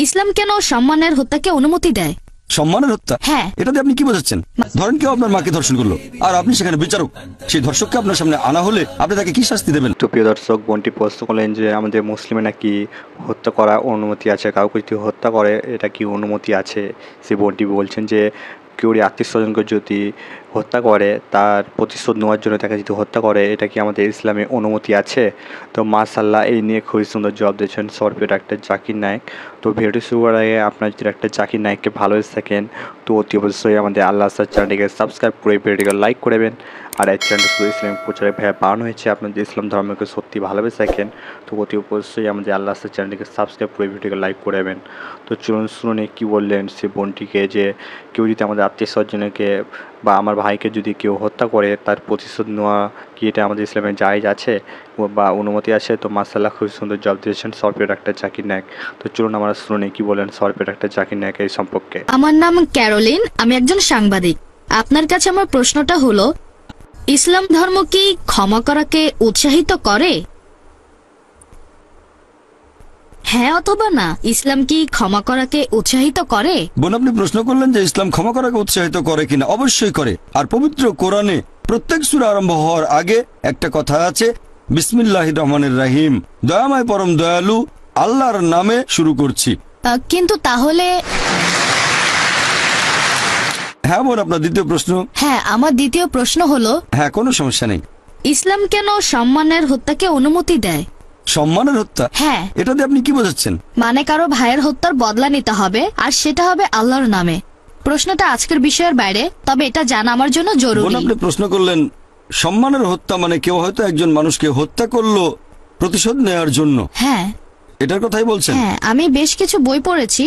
ইসলাম কেন সম্মানের হত্যাকে অনুমতি দেয়? সম্মানের হত্যা? হ্যাঁ। এটাতে আপনি কি বোঝাচ্ছেন? ধরেন কেউ আপনার মাকে ধর্ষণ করলো আর আপনি সেখানে বিচারক, সেই ধর্ষককে আপনার সামনে আনা হলে আপনি তাকে কি শাস্তি দেবেন? তো প্রিয় দর্শক, বোনটি প্রশ্ন করলেন যে আমাদের মুসলিমে নাকি হত্যা করার অনুমতি আছে, কাউকে যদি হত্যা করে এটা কি অনুমতি আছে? সে বোনটি বলছেন যে কেউ আত্মীয় স্বজনকে যদি হত্যা করে তার প্রতিশোধ নেওয়ার জন্য তাকে যদি হত্যা করে এটা কি আমাদের ইসলামে অনুমতি আছে? তো মাশাআল্লাহ এই নিয়ে খুবই সুন্দর জবাব দিয়েছেন সরপ্রিয় ডাক্তার জাকির নায়েক। তো ভিডিওটি শুরু করার আগে আপনার যদি ডাক্তার জাকির নায়েককে ভালোবেসে থাকেন তো অতি অবশ্যই আমাদের আল্লাহ চ্যানেলটিকে সাবস্ক্রাইব করে ভিডিওটিকে লাইক করবেন। আর এই চ্যানেলটি শুধু ইসলামিক প্রচারে বানানো হয়েছে, আপনার যদি ইসলাম ধর্মকে সত্যি ভালোবেসে থাকেন তো অতি অবশ্যই আমাদের আল্লাহ চ্যানেলটিকে সাবস্ক্রাইব করে ভিডিওটিকে লাইক করবেন। তো চলুন শুনুন কী বললেন সে বোনটিকে, যে কেউ যদি আমাদের আত্মীয় স্বজনকে বা আমার ভাইকে যদি কেউ হত্যা করে তার প্রতিশোধ নেওয়া কি এটা আমাদের ইসলামে জায়েজ আছে বা অনুমতি আছে? তো মাশাআল্লাহ খুব সুন্দর জবাব দিয়েছেন সরপ্রিয় ডাক্তার জাকির নায়েক। তো চলুন আমরা শুনুন কি বলেন সরপ্রিয় ডাক্তার জাকির নায়েক এই সম্পর্কে। আমার নাম ক্যারোলিন, আমি একজন সাংবাদিক। আপনার কাছে আমার প্রশ্নটা হলো, ইসলাম ধর্ম কি ক্ষমা করাকে উৎসাহিত করে? হ্যাঁ অথবা না, ইসলাম কি ক্ষমা করাকে উৎসাহিত করে? বোন, আপনি প্রশ্ন করলেন যে ইসলাম ক্ষমা করাকে উৎসাহিত করে কিনা। অবশ্যই করে। আর পবিত্র কোরআনে প্রত্যেক সূরা আরম্ভ হওয়ার আগে একটা কথা আছে, বিসমিল্লাহির রহমানির রহিম, দয়াময় পরম দয়ালু আল্লাহর নামে শুরু করছি। কিন্তু তাহলে হ্যাঁ বোন, আপনার দ্বিতীয় প্রশ্ন? হ্যাঁ, আমার দ্বিতীয় প্রশ্ন হলো, হ্যাঁ কোনো সমস্যা নেই। ইসলাম কেন সম্মানের হত্যাকে অনুমতি দেয়? সম্মানের হত্যা? হ্যাঁ। এটাতে আপনি কি বোঝাচ্ছেন? মানে কারো ভাইয়ের হত্যার বদলা নিতে হবে, আর সেটা হবে আল্লাহর নামে। প্রশ্নটা আজকের বিষয়ের বাইরে, তবে এটা জানা আমার জন্য জরুরি। আপনি প্রশ্ন করলেন সম্মানের হত্যা মানে কেউ হয়তো একজন মানুষকে হত্যা করলো প্রতিশোধ নেওয়ার জন্য। হ্যাঁ, এটার কথাই বলছেন? হ্যাঁ, আমি বেশ কিছু বই পড়েছি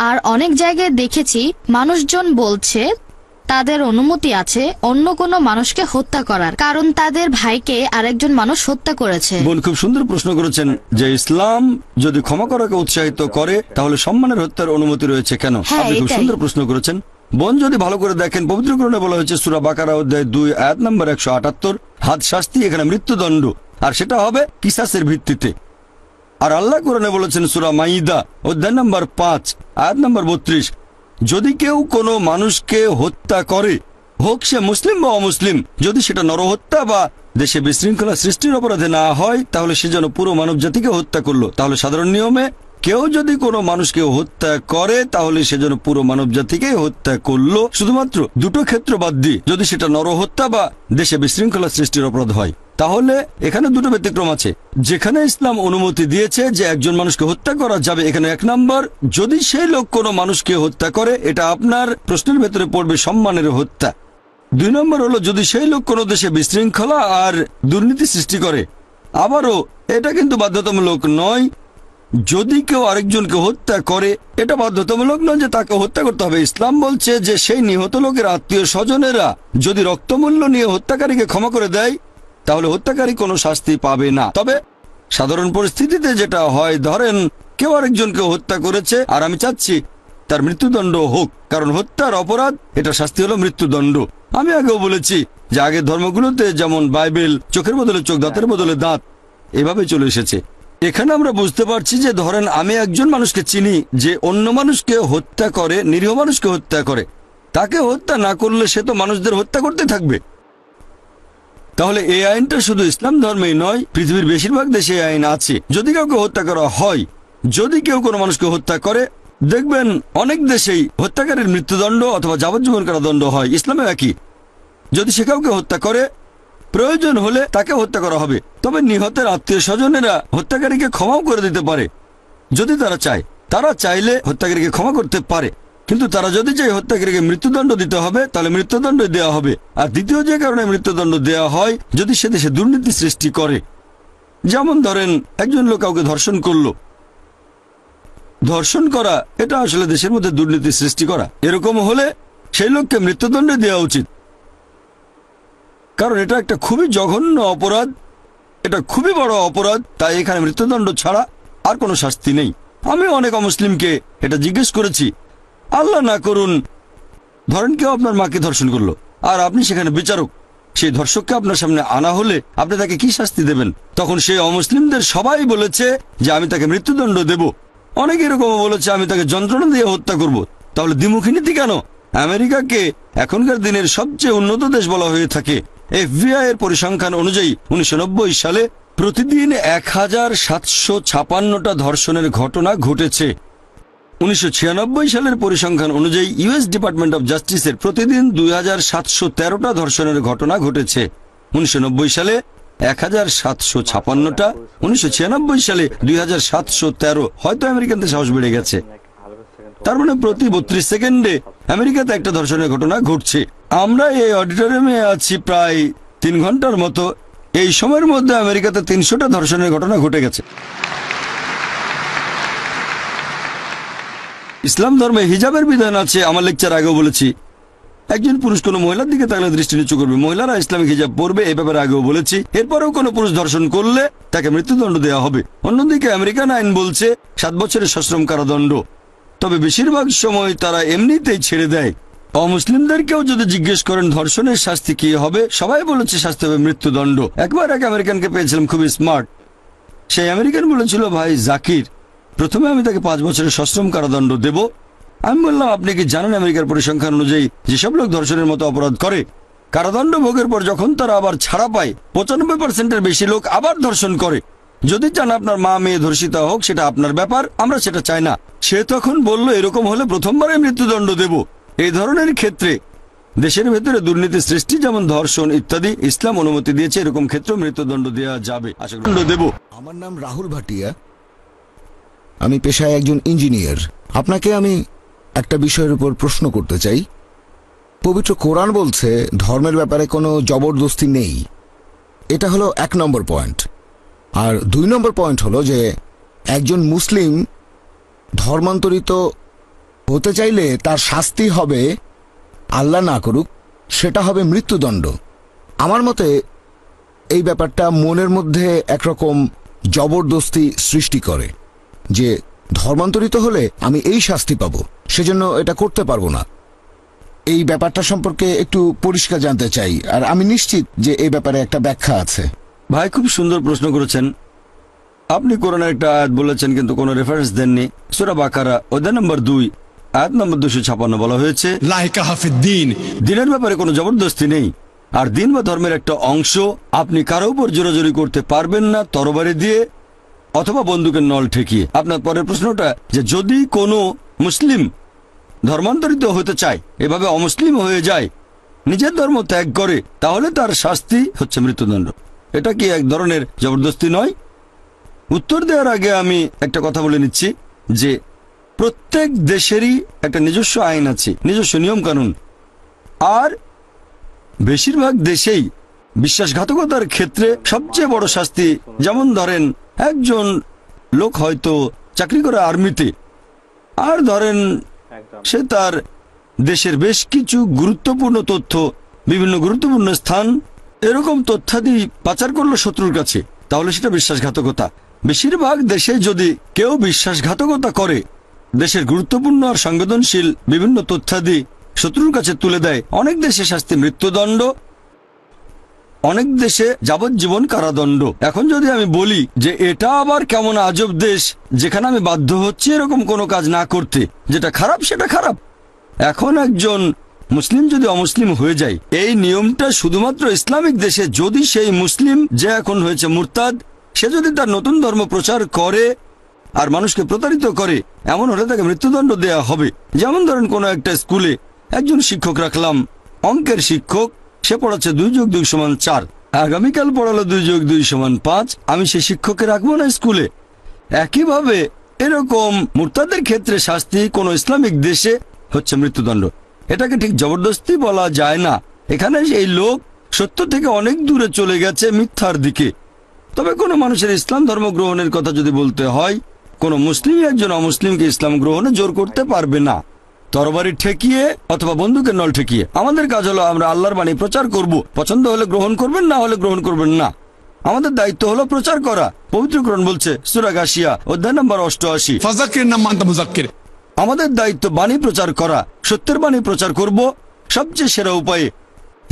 আর অনেক জায়গায় দেখেছি মানুষজন বলছে তাদের অনুমতি আছে অন্য কোনো মানুষকে হত্যা করার, কারণ তাদের ভাইকে আরেকজন মানুষ হত্যা করেছে। বোন খুব সুন্দর প্রশ্ন করেছেন যে ইসলাম যদি ক্ষমা করাকে উৎসাহিত করে তাহলে সম্মানের হত্যার অনুমতি রয়েছে কেন। আপনি খুব সুন্দর প্রশ্ন করেছেন বোন। যদি ভালো করে দেখেন পবিত্র কোরআনে বলা হয়েছে সূরা বাকারা অধ্যায় 2 আয়াত নম্বর 178, হাদ শাস্তি, এখানে মৃত্যুদণ্ড, আর সেটা হবে কিসাসের ভিত্তিতে। আর আল্লাহ কোরআনে বলেছেন সূরা মাইদা অধ্যায় নম্বর 5 আয়াত নম্বর 32, যদি কেউ কোনো মানুষকে হত্যা করে, হোক সে মুসলিম বা অমুসলিম, যদি সেটা নরহত্যা বা দেশে বিশৃঙ্খলা সৃষ্টির অপরাধে না হয় তাহলে সে যেন পুরো মানব জাতিকে হত্যা করলো। তাহলে সাধারণ নিয়মে কেউ যদি কোনো মানুষকে হত্যা করে তাহলে সে যেন পুরো মানব জাতিকে হত্যা করলো, শুধুমাত্র দুটো ক্ষেত্র বাদ দিয়ে, যদি সেটা নরহত্যা বা দেশে বিশৃঙ্খলা সৃষ্টির অপরাধ হয়। তাহলে এখানে দুটো ব্যতিক্রম আছে যেখানে ইসলাম অনুমতি দিয়েছে যে একজন মানুষকে হত্যা করা যাবে। এখানে 1 নম্বর, যদি সেই লোক কোনো মানুষকে হত্যা করে, এটা আপনার প্রশ্নের ভেতরে পড়বে সম্মানের হত্যা। 2 নম্বর হলো যদি সেই লোক কোনো দেশে বিশৃঙ্খলা আর দুর্নীতি সৃষ্টি করে। আবারও এটা কিন্তু বাধ্যতামূলক নয়, যদি কেউ আরেকজনকে হত্যা করে এটা বাধ্যতামূলক নয় যে তাকে হত্যা করতে হবে। ইসলাম বলছে যে সেই নিহত লোকের আত্মীয় স্বজনেরা যদি রক্তমূল্য নিয়ে হত্যাকারীকে ক্ষমা করে দেয় তাহলে হত্যাকারী কোনো শাস্তি পাবে না। তবে সাধারণ পরিস্থিতিতে যেটা হয়, ধরেন কেউ আরেকজনকে হত্যা করেছে আর আমি চাচ্ছি তার মৃত্যুদণ্ড হোক, কারণ হত্যার অপরাধ, এটা শাস্তি হলো মৃত্যুদণ্ড। আমি আগেও বলেছি যে আগের ধর্মগুলোতে যেমন বাইবেল চোখের বদলে চোখ, দাঁতের বদলে দাঁত, এভাবে চলে এসেছে। এখানে আমরা বুঝতে পারছি যে ধরেন আমি একজন মানুষকে চিনি যে অন্য মানুষকে হত্যা করে, নিরীহ মানুষকে হত্যা করে, তাকে হত্যা না করলে সে তো মানুষদের হত্যা করতে থাকবে। তাহলে এই আইনটা শুধু ইসলাম ধর্মেই নয়, পৃথিবীর বেশিরভাগ দেশে এই আইন আছে। যদি কাউকে হত্যা করা হয়, যদি কেউ কোনো মানুষকে হত্যা করে, দেখবেন অনেক দেশেই হত্যাকারীর মৃত্যুদণ্ড অথবা যাবজ্জীবন কারাদণ্ড হয়। ইসলামে একই, যদি সে কাউকে হত্যা করে প্রয়োজন হলে তাকে হত্যা করা হবে। তবে নিহতের আত্মীয় স্বজনেরা হত্যাকারীকে ক্ষমাও করে দিতে পারে যদি তারা চায়। তারা চাইলে হত্যাকারীকে ক্ষমা করতে পারে, কিন্তু তারা যদি চায় হত্যাকারীকে মৃত্যুদণ্ড দিতে হবে তাহলে মৃত্যুদণ্ড দেওয়া হবে। আর দ্বিতীয় যে কারণে মৃত্যুদণ্ড দেওয়া হয়, যদি সে দেশে দুর্নীতি সৃষ্টি করে। যেমন ধরেন একজন লোক কাউকে ধর্ষণ করলো, ধর্ষণ করা এটা আসলে দেশের মধ্যে দুর্নীতি সৃষ্টি করা। এরকম হলে সেই লোককে মৃত্যুদণ্ড দেওয়া উচিত, কারণ এটা একটা খুবই জঘন্য অপরাধ, এটা খুবই বড় অপরাধ। তাই এখানে মৃত্যুদণ্ড ছাড়া আর কোনো শাস্তি নেই। আমি অনেক অমুসলিমকে এটা জিজ্ঞেস করেছি, আল্লাহ না করুন ধরেন কেউ আপনার মাকে ধর্ষণ করলো আর আপনি সেখানে বিচারক, সেই ধর্ষককে আপনার সামনে আনা হলে আপনি তাকে কি শাস্তি দেবেন? তখন সেই অমুসলিমদের সবাই বলেছে যে আমি তাকে মৃত্যুদণ্ড দেব। অনেকে এরকম বলেছে আমি তাকে যন্ত্রণা দিয়ে হত্যা করব। তাহলে দ্বিমুখী নীতি কেন? আমেরিকাকে এখনকার দিনের সবচেয়ে উন্নত দেশ বলা হয়ে থাকে। FBI এর পরিসংখ্যান অনুযায়ী 1990 সালে প্রতিদিন 1756টা ধর্ষণের ঘটনা ঘটেছে। 1996 সালের পরিসংখ্যান অনুযায়ী US ডিপার্টমেন্ট অব জাস্টিসের প্রতিদিন 2713টা ধর্ষণের ঘটনা ঘটেছে। 1990 সালে 1756টা, 1996 সালে 2713। হয়তো আমেরিকানদের সাহস বেড়ে গেছে। তার মানে প্রতি 32 সেকেন্ডে আমেরিকাতে একটা ধর্ষণের ঘটনা ঘটছে। আমরা এই অডিটোরিয়ামে আছি প্রায় 3 ঘন্টার মতো। এই সময়ের মধ্যে আমেরিকাতে 300টা ধর্ষণের ঘটনা ঘটে গেছে। ইসলাম ধর্মে হিজাবের বিধান আছে, আমার লেকচার আগেও বলেছি। একজন পুরুষ কোনো মহিলার দিকে তাহলে দৃষ্টি নিচু করবে, মহিলারা ইসলামিক হিজাব পরবে, এই ব্যাপারে আগেও বলেছি। এরপরেও কোনো পুরুষ ধর্ষণ করলে তাকে মৃত্যুদণ্ড দেওয়া হবে। অন্যদিকে আমেরিকান আইন বলছে 7 বছরের সশ্রম কারাদণ্ড। তবে বেশিরভাগ সময় তারা এমনিতেই ছেড়ে দেয়। অমুসলিমদেরকেও যদি জিজ্ঞেস করেন ধর্ষণের শাস্তি কি হবে, সবাই বলেছে শাস্তি হবে মৃত্যুদণ্ড। একবার এক আমেরিকানকে পেয়েছিলাম, খুবই স্মার্ট। সেই আমেরিকান বলেছিল, ভাই জাকির, প্রথমে আমি তাকে 5 বছরের সশ্রম কারাদণ্ড দেব। আমি বললাম, আপনি কি জানেন আমেরিকার পরিসংখ্যান অনুযায়ী যেসব লোক ধর্ষণের মতো অপরাধ করে, কারাদণ্ড ভোগের পর যখন তারা আবার ছাড়া পায়, 95%-এর বেশি লোক আবার ধর্ষণ করে। যদি চান আপনার মা মেয়ে ধর্ষিতা হোক, সেটা আপনার ব্যাপার, আমরা সেটা চাই না। সে তখন বলল, এরকম হলে প্রথমবারে মৃত্যুদণ্ড দেব। এই ধরনের ক্ষেত্রে দেশের ভেতরে দুর্নীতি সৃষ্টি, যেমন ধর্ষণ ইত্যাদি, ইসলাম অনুমতি দিয়েছে। এরকম ক্ষেত্রে মৃত্যুদণ্ড দেওয়া যাবে। আশা করি দেব। আমার নাম রাহুল ভাটিয়া, আমি পেশায় একজন ইঞ্জিনিয়ার। আপনাকে আমি একটা বিষয়ের উপর প্রশ্ন করতে চাই। পবিত্র কোরআন বলছে ধর্মের ব্যাপারে কোনো জবরদস্তি নেই। এটা হলো 1 নম্বর পয়েন্ট। আর 2 নম্বর পয়েন্ট হলো যে একজন মুসলিম ধর্মান্তরিত হতে চাইলে তার শাস্তি হবে, আল্লাহ না করুক, সেটা হবে মৃত্যুদণ্ড। আমার মতে এই ব্যাপারটা মনের মধ্যে একরকম জবরদস্তি সৃষ্টি করে যে ধর্মান্তরিত হলে আমি এই শাস্তি পাবো, সেজন্য এটা করতে পারবো না। এই ব্যাপারটা সম্পর্কে একটু পরিষ্কার জানতে চাই, আর আমি নিশ্চিত যে এই ব্যাপারে একটা ব্যাখ্যা আছে। ভাই, খুব সুন্দর প্রশ্ন করেছেন। আপনি কোরআনের একটা আয়াত বলেছেন কিন্তু কোনো রেফারেন্স দেননি। সূরা বাকারা অধ্যায় নম্বর 2 আয়াত নম্বর 256 বলা হয়েছে, দিনের ব্যাপারে কোনো জবরদস্তি নেই। আর দিন বা ধর্মের একটা অংশ আপনি কারো উপর জোরাজোরি করতে পারবেন না, তরবারি দিয়ে অথবা বন্দুকের নল ঠেকিয়ে। আপনার পরের প্রশ্নটা যে যদি কোনো মুসলিম ধর্মান্তরিত হতে চায়, এভাবে অমুসলিম হয়ে যায়, নিজের ধর্ম ত্যাগ করে, তাহলে তার শাস্তি হচ্ছে মৃত্যুদণ্ড। এটা কি এক ধরনের জবরদস্তি নয়? উত্তর দেওয়ার আগে আমি একটা কথা বলে নিচ্ছি যে প্রত্যেক দেশেরই একটা নিজস্ব আইন আছে, নিজস্ব নিয়ম কানুন। আর বেশিরভাগ দেশেই বিশ্বাসঘাতকতার ক্ষেত্রে সবচেয়ে বড় শাস্তি, যেমন ধরেন একজন লোক হয়তো চাকরি করে আর্মিতে, আর ধরেন সে তার দেশের বেশ কিছু গুরুত্বপূর্ণ তথ্য, বিভিন্ন গুরুত্বপূর্ণ স্থান, এরকম তথ্যাদি পাচার করলো শত্রুর কাছে, তাহলে সেটা বিশ্বাসঘাতকতা। বেশিরভাগ দেশে যদি কেউ বিশ্বাসঘাতকতা করে, দেশের গুরুত্বপূর্ণ আর সংবেদনশীল বিভিন্ন তথ্যাদি শত্রুর কাছে তুলে দেয়, অনেক দেশে শাস্তি মৃত্যুদণ্ড, অনেক দেশে যাবজ্জীবন কারাদণ্ড। এখন যদি আমি বলি যে এটা আবার কেমন আজব দেশ যেখানে আমি বাধ্য হচ্ছি এরকম কোনো কাজ না করতে, যেটা খারাপ সেটা খারাপ। এখন একজন মুসলিম যদি অমুসলিম হয়ে যায়, এই নিয়মটা শুধুমাত্র ইসলামিক দেশে। যদি সেই মুসলিম যে এখন হয়েছে মুরতাদ, সে যদি তার নতুন ধর্ম প্রচার করে আর মানুষকে প্রতারিত করে, এমন হলে তাকে মৃত্যুদণ্ড দেয়া হবে। যেমন ধরেন কোনো একটা স্কুলে একজন শিক্ষক রাখলাম, অঙ্কের শিক্ষক, সে পড়াচ্ছে 2 + 2 = 4, আগামীকাল পড়ালো 2 + 2 = 5, আমি সেই শিক্ষককে রাখবো না স্কুলে। একইভাবে এরকম মুরতাদের ক্ষেত্রে শাস্তি কোনো ইসলামিক দেশে হচ্ছে মৃত্যুদণ্ড। এটাকে ঠিক জবরদস্তি বলা যায় না। এখানে এই লোক সত্য থেকে অনেক দূরে চলে গেছে মিথ্যার দিকে। তবে কোনো মানুষের ইসলাম ধর্ম গ্রহণের কথা যদি বলতে হয়, কোনো মুসলিম একজন অমুসলিমকে ইসলাম গ্রহণে জোর করতে পারবে না, তরবারি ঠেকিয়ে অথবা বন্দুকের নল ঠেকিয়ে। আমাদের কাজ হলো আমরা আল্লাহর বাণী প্রচার করব, পছন্দ হলে গ্রহণ করবেন, না হলে গ্রহণ করবেন না। আমাদের দায়িত্ব হলো প্রচার করা। পবিত্র কোরআন বলছে সূরা গাশিয়া অধ্যায় নম্বর 88, আমাদের দায়িত্ব বাণী প্রচার করা, সত্যের বাণী প্রচার করব সবচেয়ে সেরা উপায়ে,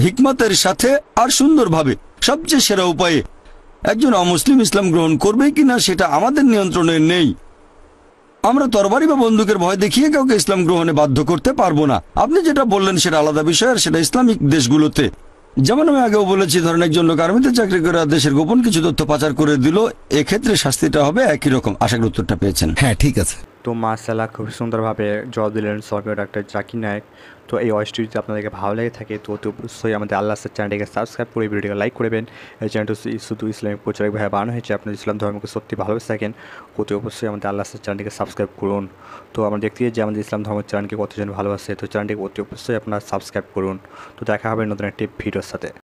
হিকমতের সাথে আর সুন্দরভাবে। সবচেয়ে সেরা উপায়ে একজন অমুসলিম ইসলাম গ্রহণ করবে কিনা সেটা আমাদের নিয়ন্ত্রণে নেই। আমরা তরবারি বা বন্দুকের ভয় দেখিয়ে কাউকে ইসলাম গ্রহণে বাধ্য করতে পারবো না। আপনি যেটা বললেন সেটা আলাদা বিষয়, আর সেটা ইসলামিক দেশগুলোতে। যেমন আমি আগেও বলেছি, ধরেন একজন লোক আর্মিতে চাকরি করে দেশের গোপন কিছু তথ্য পাচার করে দিল, এক্ষেত্রে শাস্তিটা হবে একই রকম। আশা করি উত্তরটা পেয়েছেন। হ্যাঁ, ঠিক আছে। তো মাশাআল্লাহ, খুব সুন্দরভাবে জবাব দিলেন সরকার ডাক্তার জাকির নায়েক। তো এই ভয়েসটি যদি আপনাদেরকে ভালো লেগে থাকে তো অতি অবশ্যই আমাদের আল্লাহ চ্যানেলটিকে সাবস্ক্রাইব করে ভিডিওটিকে লাইক করবেন। এই চ্যানেলটি শুধু ইসলামিক প্রচারক ভাবে বানানো হয়েছে। আপনি ইসলাম ধর্মকে সত্যি ভালোবেসে থাকেন, অতি অবশ্যই আমাদের আল্লাহ চ্যানেলটিকে সাবস্ক্রাইব করুন। তো আমরা দেখতে যে আমাদের ইসলাম ধর্মের চ্যানেলকে কতজন ভালোবাসে, তো চ্যানেলটিকে অতি অবশ্যই আপনারা সাবস্ক্রাইব করুন। তো দেখা হবে নতুন একটি ভিডিওর সাথে।